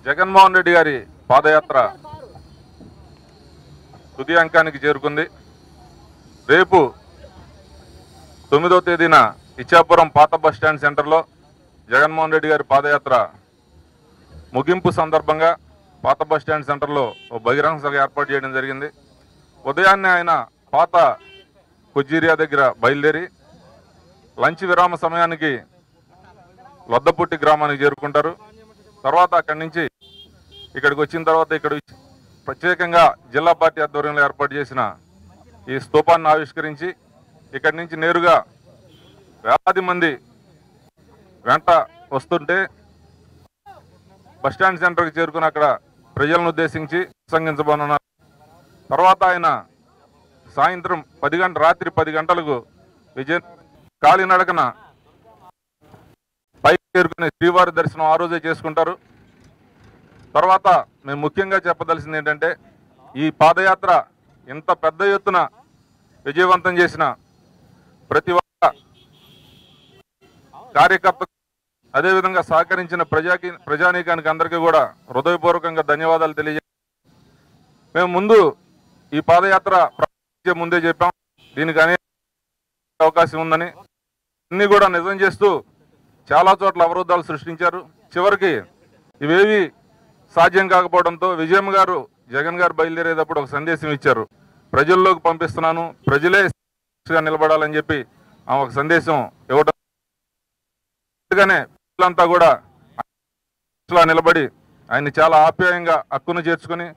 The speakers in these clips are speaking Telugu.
జగన్మోహన్ రెడ్డి గారి పాదయాత్ర తుది అంకానికి చేరుకుంది. రేపు 9వ తేదీన ఇచ్చాపురం పాత బస్టాండ్ సెంటర్లో జగన్మోహన్ రెడ్డి గారి పాదయాత్ర ముగింపు సందర్భంగా పాత బస్టాండ్ సెంటర్లో ఓ బహిరంగ సభ ఏర్పాటు చేయడం జరిగింది. ఉదయాన్నే ఆయన పాత కొజ్జీరియా దగ్గర బయలుదేరి లంచ్ విరామ సమయానికి లొద్దపుట్టి గ్రామానికి చేరుకుంటారు. తర్వాత అక్కడి నుంచి ఇక్కడికి వచ్చిన తర్వాత ఇక్కడ ప్రత్యేకంగా జిల్లా పార్టీ ఆధ్వర్యంలో ఏర్పాటు చేసిన ఈ స్తూపాన్ని ఆవిష్కరించి ఇక్కడి నుంచి నేరుగా వేలాది మంది వెంట వస్తుంటే బస్టాండ్ సెంటర్కి చేరుకుని అక్కడ ప్రజలను ఉద్దేశించి ప్రసంగించబోనున్నారు. తర్వాత ఆయన సాయంత్రం రాత్రి 10 గంటలకు కాలినడకన పైకి చేరుకునే శ్రీవారి దర్శనం ఆ రోజే చేసుకుంటారు. తర్వాత మేము ముఖ్యంగా చెప్పదలసింది ఏంటంటే, ఈ పాదయాత్ర ఇంత పెద్ద ఎత్తున విజయవంతం చేసిన ప్రతి ఒక్క కార్యకర్త, అదేవిధంగా సహకరించిన ప్రజానీకానికి అందరికీ కూడా హృదయపూర్వకంగా ధన్యవాదాలు తెలియజేస్తాం. మేము ముందు ఈ పాదయాత్ర ప్రారంభించే ముందే చెప్పాం, దీనికి అనేక అవకాశం ఉందని. అన్ని కూడా నిజం చేస్తూ చాలా చోట్ల అవరోధాలు సృష్టించారు. చివరికి ఇవేవి సాధ్యం కాకపోవడంతో విజయమ్మ గారు జగన్ గారు బయలుదేరేటప్పుడు ఒక సందేశం ఇచ్చారు, ప్రజల్లోకి పంపిస్తున్నాను, ప్రజలే నిలబడాలని చెప్పి ఆమె ఒక సందేశం ఇవ్వడం. అందుకనే పిల్లలంతా కూడా నిలబడి ఆయన్ని చాలా ఆప్యాయంగా హక్కును చేర్చుకుని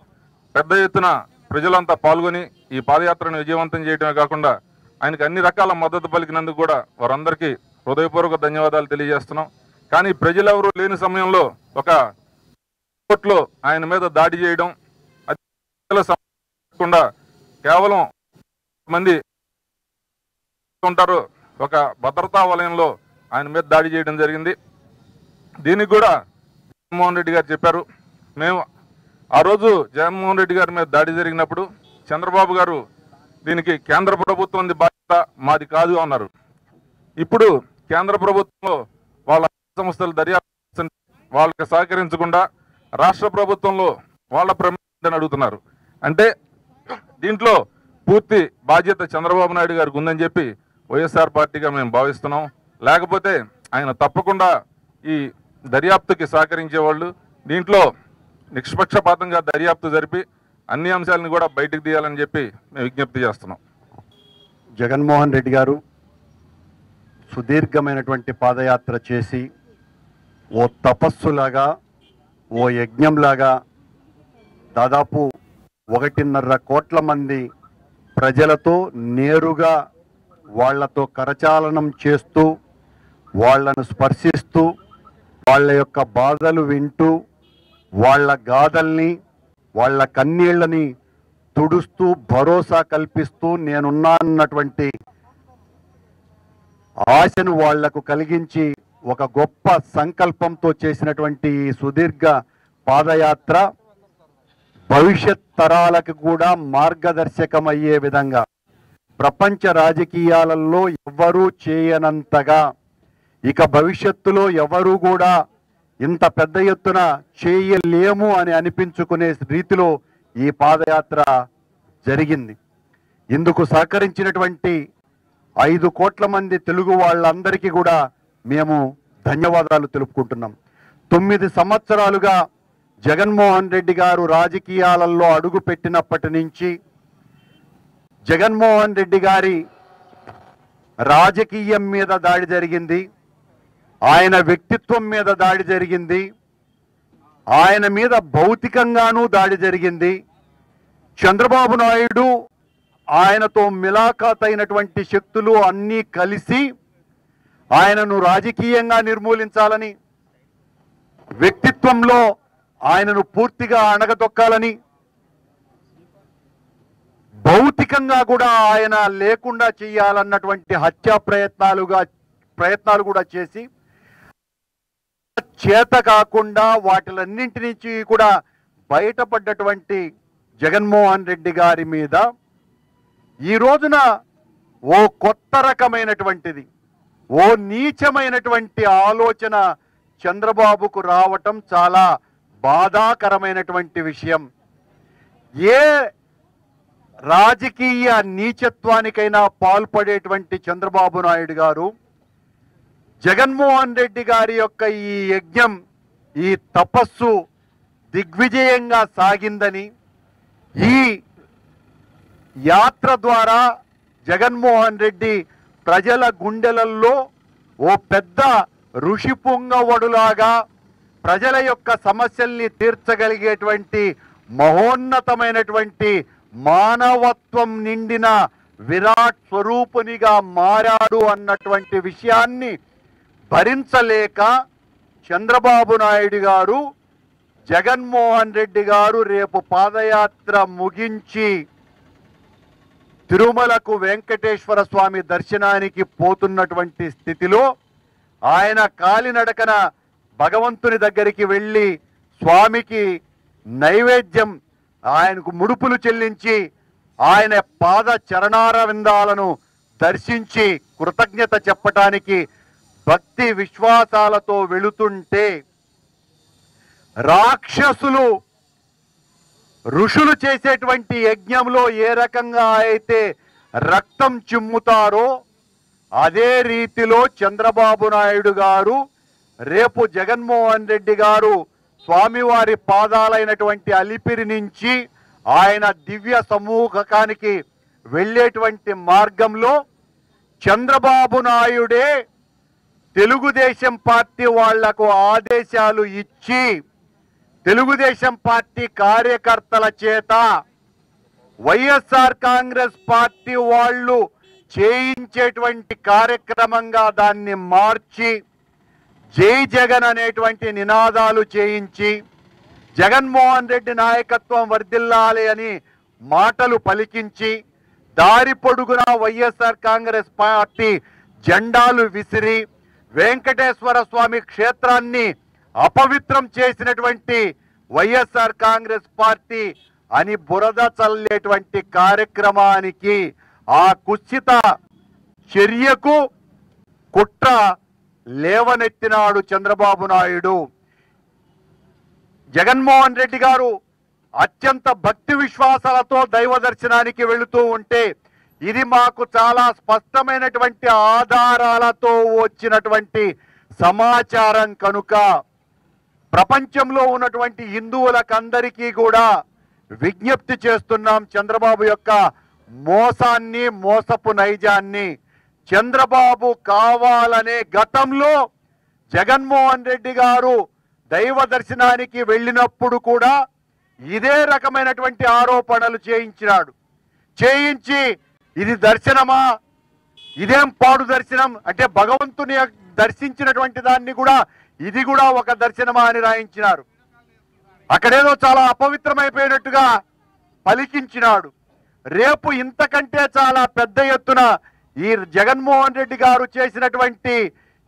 పెద్ద ఎత్తున ప్రజలంతా పాల్గొని ఈ పాదయాత్రను విజయవంతం చేయడమే కాకుండా ఆయనకు అన్ని రకాల మద్దతు పలికినందుకు కూడా వారందరికీ హృదయపూర్వక ధన్యవాదాలు తెలియజేస్తున్నాం. కానీ ప్రజలెవరూ లేని సమయంలో ఒక కోర్టులో ఆయన మీద దాడి చేయడం, అది కేవలం మంది ఉంటారు, ఒక భద్రతా వలయంలో ఆయన మీద దాడి చేయడం జరిగింది. దీనికి కూడా జగన్మోహన్ రెడ్డి గారు చెప్పారు. మేము ఆ రోజు జగన్మోహన్ రెడ్డి గారి మీద దాడి జరిగినప్పుడు చంద్రబాబు గారు దీనికి కేంద్ర ప్రభుత్వం బాధ్యత, మాది కాదు అన్నారు. ఇప్పుడు కేంద్ర ప్రభుత్వంలో వాళ్ళ సంస్థలు దర్యాప్తు వాళ్ళకి సహకరించకుండా రాష్ట్ర ప్రభుత్వంలో వాళ్ళ ప్రమేయం అడుగుతున్నారు. అంటే దీంట్లో పూర్తి బాధ్యత చంద్రబాబు నాయుడు గారికి ఉందని చెప్పి వైఎస్ఆర్ పార్టీగా మేము భావిస్తున్నాం. లేకపోతే ఆయన తప్పకుండా ఈ దర్యాప్తుకి సహకరించేవాళ్ళు. దీంట్లో నిష్పక్షపాతంగా దర్యాప్తు జరిపి అన్ని అంశాలను కూడా బయటకు తీయాలని చెప్పి మేము విజ్ఞప్తి చేస్తున్నాం. జగన్మోహన్ రెడ్డి గారు సుదీర్ఘమైనటువంటి పాదయాత్ర చేసి ఓ తపస్సులాగా, ఓ యజ్ఞంలాగా దాదాపు 1.5 కోట్ల మంది ప్రజలతో నేరుగా వాళ్లతో కరచాలనం చేస్తూ, వాళ్లను స్పర్శిస్తూ, వాళ్ళ యొక్క బాధలు వింటూ, వాళ్ళ గాథల్ని, వాళ్ళ కన్నీళ్ళని తుడుస్తూ భరోసా కల్పిస్తూ నేనున్నానన్నటువంటి ఆశను వాళ్లకు కలిగించి ఒక గొప్ప సంకల్పంతో చేసినటువంటి సుదీర్ఘ పాదయాత్ర భవిష్యత్ తరాలకు కూడా మార్గదర్శకమయ్యే విధంగా ప్రపంచ రాజకీయాలలో ఎవరూ చేయనంతగా, ఇక భవిష్యత్తులో ఎవరూ కూడా ఇంత పెద్ద ఎత్తున చేయలేము అని అనిపించుకునే రీతిలో ఈ పాదయాత్ర జరిగింది. ఇందుకు సహకరించినటువంటి 5 కోట్ల మంది తెలుగు వాళ్ళందరికీ కూడా మేము ధన్యవాదాలు తెలుపుకుంటున్నాం. 9 సంవత్సరాలుగా జగన్మోహన్ రెడ్డి గారు రాజకీయాలలో అడుగు పెట్టినప్పటి నుంచి జగన్మోహన్ రెడ్డి గారి రాజకీయం మీద దాడి జరిగింది, ఆయన వ్యక్తిత్వం మీద దాడి జరిగింది, ఆయన మీద భౌతికంగానూ దాడి జరిగింది. చంద్రబాబు నాయుడు, ఆయనతో మిలాఖాత్ అయినటువంటి శక్తులు అన్నీ కలిసి ఆయనను రాజకీయంగా నిర్మూలించాలని, వ్యక్తిత్వంలో ఆయనను పూర్తిగా అణగదొక్కాలని, భౌతికంగా కూడా ఆయన లేకుండా చేయాలన్నటువంటి హత్యా ప్రయత్నాలు కూడా చేసి చేత కాకుండా వాటిలన్నింటి నుంచి కూడా బయటపడ్డటువంటి జగన్మోహన్ రెడ్డి గారి మీద ఈ రోజున ఓ కొత్త రకమైనటువంటిది, ఓ నీచమైనటువంటి ఆలోచన చంద్రబాబుకు రావటం చాలా బాధాకరమైనటువంటి విషయం. ఏ రాజకీయ నీచత్వానికైనా పాల్పడేటువంటి చంద్రబాబు నాయుడు గారు జగన్మోహన్ రెడ్డి గారి యొక్క ఈ యజ్ఞం, ఈ తపస్సు దిగ్విజయంగా సాగిందని, ఈ యాత్ర ద్వారా జగన్మోహన్ రెడ్డి ప్రజల గుండెలలో ఓ పెద్ద ఋషి పొంగవడులాగా ప్రజల యొక్క సమస్యల్ని తీర్చగలిగేటువంటి మహోన్నతమైనటువంటి మానవత్వం నిండిన విరాట్ స్వరూపునిగా మారాడు అన్నటువంటి విషయాన్ని భరించలేక చంద్రబాబు నాయుడు గారు, జగన్మోహన్ రెడ్డి గారు రేపు పాదయాత్ర ముగించి తిరుమలకు వెంకటేశ్వర స్వామి దర్శనానికి పోతున్నటువంటి స్థితిలో ఆయన కాలినడకన భగవంతుని దగ్గరికి వెళ్ళి స్వామికి నైవేద్యం, ఆయనకు ముడుపులు చెల్లించి ఆయన పాద చరణారవిందాలను దర్శించి కృతజ్ఞత చెప్పటానికి భక్తి విశ్వాసాలతో వెళుతుంటే రాక్షసులు ఋషులు చేసేటువంటి యజ్ఞంలో ఏ రకంగా అయితే రక్తం చిమ్ముతారో అదే రీతిలో చంద్రబాబు నాయుడు గారు రేపు జగన్మోహన్ రెడ్డి గారు స్వామివారి పాదాలైనటువంటి అలిపిరి నుంచి ఆయన దివ్య సమూహకానికి వెళ్ళేటువంటి మార్గంలో చంద్రబాబు నాయుడే తెలుగుదేశం పార్టీ వాళ్లకు ఆదేశాలు ఇచ్చి తెలుగుదేశం పార్టీ కార్యకర్తల చేత వైఎస్ఆర్ కాంగ్రెస్ పార్టీ వాళ్ళు చేయించేటువంటి కార్యక్రమంగా దాన్ని మార్చి జై జగన్ అనేటువంటి నినాదాలు చేయించి జగన్మోహన్ రెడ్డి నాయకత్వం వర్ధిల్లాలి అని మాటలు పలికించి దారి పొడుగున వైఎస్ఆర్ కాంగ్రెస్ పార్టీ జెండాలు విసిరి వెంకటేశ్వర స్వామి క్షేత్రాన్ని అపవిత్రం చేసినటువంటి వైఎస్ఆర్ కాంగ్రెస్ పార్టీ అని బురద చల్లేటువంటి కార్యక్రమానికి, ఆ కుత్సిత చర్యకు కుట్ర లేవనెత్తినాడు చంద్రబాబు నాయుడు. జగన్మోహన్ రెడ్డి గారు అత్యంత భక్తి విశ్వాసాలతో దైవ దర్శనానికి వెళుతూ ఉంటే ఇది మాకు చాలా స్పష్టమైనటువంటి ఆధారాలతో వచ్చినటువంటి సమాచారం కనుక ప్రపంచంలో ఉన్నటువంటి హిందువులకందరికీ కూడా విజ్ఞప్తి చేస్తున్నాం. చంద్రబాబు యొక్క మోసాన్ని, మోసపు నైజాన్ని. చంద్రబాబు కావాలనే గతంలో జగన్మోహన్ రెడ్డి గారు దైవ దర్శనానికి వెళ్ళినప్పుడు కూడా ఇదే రకమైనటువంటి ఆరోపణలు చేయించినాడు. చేయించి ఇది దర్శనమా, ఇదేం పాడు దర్శనం అంటే భగవంతుని దర్శించినటువంటి దాన్ని కూడా ఇది కూడా ఒక దర్శనమా అని రాయించినారు. అక్కడేదో చాలా అపవిత్రమైపోయినట్టుగా పలికించినాడు. రేపు ఇంతకంటే చాలా పెద్ద ఎత్తున ఈ జగన్మోహన్ రెడ్డి గారు చేసినటువంటి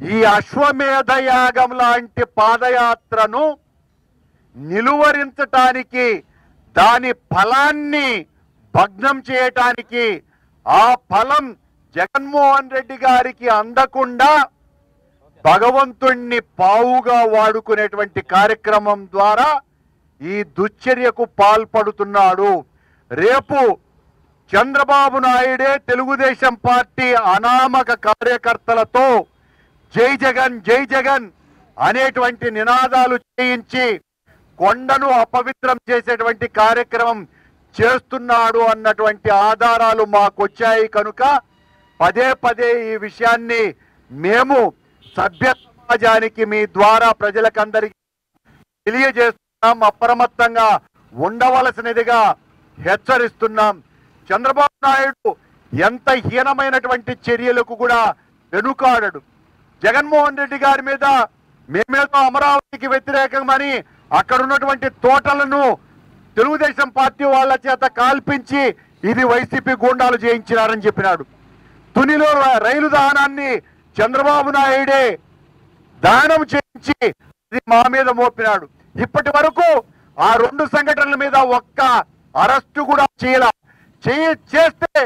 ఈ అశ్వమేధ యాగం లాంటి పాదయాత్రను నిలువరించటానికి, దాని ఫలాన్ని భగ్నం చేయటానికి, ఆ ఫలం జగన్మోహన్ రెడ్డి గారికి అందకుండా భగవంతుణ్ణి పావుగా వాడుకునేటువంటి కార్యక్రమం ద్వారా ఈ దుశ్చర్యకు పాల్పడుతున్నాడు. రేపు చంద్రబాబు నాయుడే తెలుగుదేశం పార్టీ అనామక కార్యకర్తలతో జై జగన్ జై జగన్ అనేటువంటి నినాదాలు చేయించి కొండను అపవిత్రం చేసేటువంటి కార్యక్రమం చేస్తున్నాడు అన్నటువంటి ఆధారాలు మాకొచ్చాయి కనుక పదే పదే ఈ విషయాన్ని మేము సభ్య సమాజానికి మీ ద్వారా ప్రజలకందరికీ తెలియజేస్తున్నాం. అప్రమత్తంగా ఉండవలసినదిగా హెచ్చరిస్తున్నాం. చంద్రబాబు నాయుడు ఎంత హీనమైనటువంటి చర్యలకు కూడా వెనుకాడడు. జగన్మోహన్ రెడ్డి గారి మీద మేమేదో అమరావతికి వ్యతిరేకమని అక్కడ ఉన్నటువంటి తోటలను తెలుగుదేశం పార్టీ వాళ్ళ చేత కాల్పించి ఇది వైసీపీ గూండాలు చేయించినారని చెప్పినాడు. తునిలో రైలు దహనాన్ని చంద్రబాబు నాయుడే దహనం చేయించి ఇది మా మీద మోపినాడు. ఇప్పటి వరకు ఆ రెండు సంఘటనల మీద ఒక్క అరెస్టు కూడా చేస్తే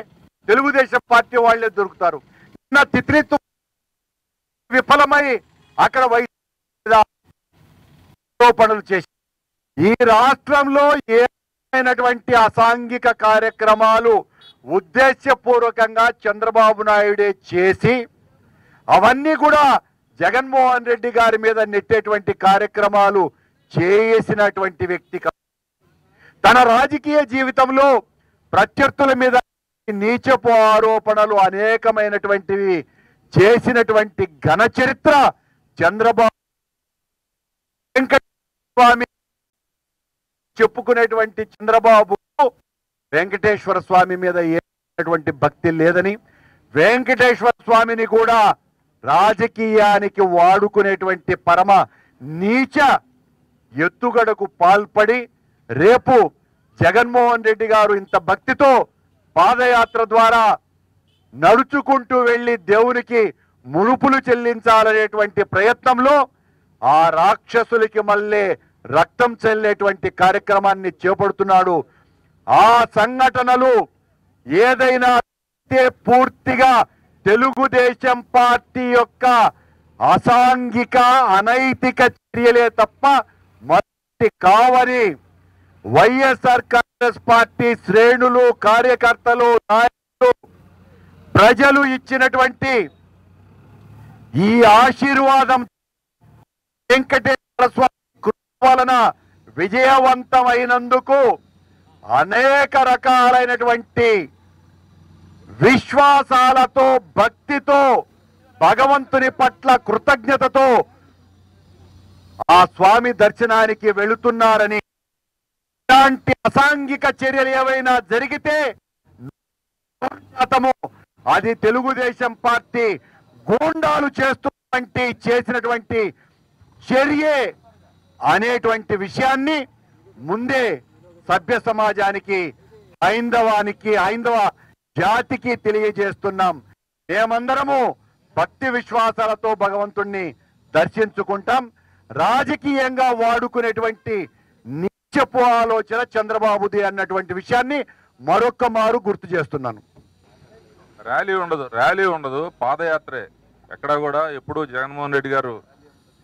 తెలుగుదేశం పార్టీ వాళ్ళే దొరుకుతారు. నిన్న తిత్రిత్తు విఫలమై అక్కడ వైసీపీ ఆరోపణలు చేసి ఈ రాష్ట్రంలో ఏమైనటువంటి అసాంఘిక కార్యక్రమాలు ఉద్దేశపూర్వకంగా చంద్రబాబు నాయుడే చేసి అవన్నీ కూడా జగన్మోహన్ రెడ్డి గారి మీద నెట్టేటువంటి కార్యక్రమాలు చేసినటువంటి వ్యక్తి కాదు. తన రాజకీయ జీవితంలో ప్రత్యర్థుల మీద నీచపు ఆరోపణలు అనేకమైనటువంటివి చేసినటువంటి ఘన చరిత్ర చంద్రబాబు వెంకటస్వామి చెప్పుకునేటువంటి చంద్రబాబు వెంకటేశ్వర స్వామి మీద ఏటువంటి భక్తి లేదని, వెంకటేశ్వర స్వామిని కూడా రాజకీయానికి వాడుకునేటువంటి పరమ నీచ ఎత్తుగడకు పాల్పడి రేపు జగన్మోహన్ రెడ్డి గారు ఇంత భక్తితో పాదయాత్ర ద్వారా నడుచుకుంటూ వెళ్లి దేవునికి ముడుపులు చెల్లించాలనేటువంటి ప్రయత్నంలో ఆ రాక్షసులకి మళ్ళీ రక్తం చెల్లేటువంటి కార్యక్రమాన్ని చేపడుతున్నాడు. ఆ సంఘటనలు ఏదైనా పూర్తిగా తెలుగుదేశం పార్టీ యొక్క అసాంఘిక అనైతిక చర్యలే తప్ప మరొకటి కావని వైఎస్ఆర్ కాంగ్రెస్ పార్టీ శ్రేణులు, కార్యకర్తలు, నాయకులు, ప్రజలు ఇచ్చినటువంటి ఈ ఆశీర్వాదం వెంకటేశ్వర స్వామి కృప వలన విజయవంతమైనందుకు అనేక రకాలైనటువంటి విశ్వాసాలతో, భక్తితో, భగవంతుని పట్ల కృతజ్ఞతతో ఆ స్వామి దర్శనానికి వెళుతున్నారని, ఇలాంటి అసాంఘిక చర్యలు ఏవైనా జరిగితే అది తెలుగుదేశం పార్టీ గూండాలు చేసినటువంటి చర్యే అనేటువంటి విషయాన్ని ముందే సభ్య సమాజానికి, హైందవ జాతికి తెలియజేస్తున్నాం. మేమందరము భక్తి విశ్వాసాలతో భగవంతుణ్ణి దర్శించుకుంటాం. రాజకీయంగా వాడుకునేటువంటి నీచపు ఆలోచన చంద్రబాబుది అన్నటువంటి విషయాన్ని మరొక్క మారు గుర్తు చేస్తున్నాను. ర్యాలీ ఉండదు, పాదయాత్రే. ఎక్కడ కూడా ఎప్పుడు జగన్మోహన్ రెడ్డి గారు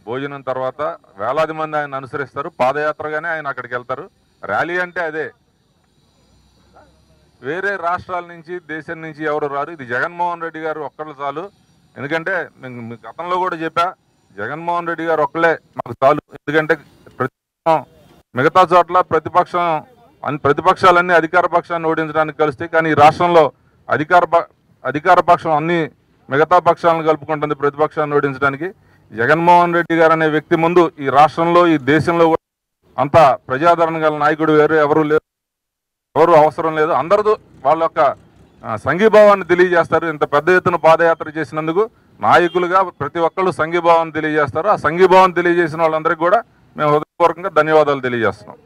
భోజనం తర్వాత వేలాది మంది ఆయన అనుసరిస్తారు. పాదయాత్రగానే ఆయన అక్కడికి వెళ్తారు. ర్యాలీ అంటే అదే. వేరే రాష్ట్రాల నుంచి, దేశం నుంచి ఎవరు రారు. ఇది జగన్మోహన్ రెడ్డి గారు ఒక్కళ్ళు చాలు. ఎందుకంటే గతంలో కూడా చెప్పా, జగన్మోహన్ రెడ్డి గారు ఒక్కలే మాకు చాలు. ఎందుకంటే మిగతా చోట్ల ప్రతిపక్షాలన్నీ అధికార పక్షాన్ని ఓడించడానికి కలుస్తాయి. కానీ ఈ రాష్ట్రంలో అధికార పక్షం అన్ని మిగతా పక్షాలను కలుపుకుంటుంది ప్రతిపక్షాన్ని ఓడించడానికి. జగన్మోహన్ రెడ్డి గారు అనే వ్యక్తి ముందు ఈ రాష్ట్రంలో, ఈ దేశంలో కూడా అంత ప్రజాదరణ గల నాయకుడు ఎవరు లేరు, ఎవరు అవసరం లేదు. అందరూ వాళ్ళ యొక్క సంఘీభావాన్ని తెలియజేస్తారు. ఇంత పెద్ద ఎత్తున పాదయాత్ర చేసినందుకు నాయకులుగా ప్రతి ఒక్కళ్ళు సంఘీభావాన్ని తెలియజేస్తారు. ఆ సంఘీభావాన్ని తెలియజేసిన వాళ్ళందరికీ కూడా మేము హృదయపూర్వకంగా ధన్యవాదాలు తెలియజేస్తున్నాం.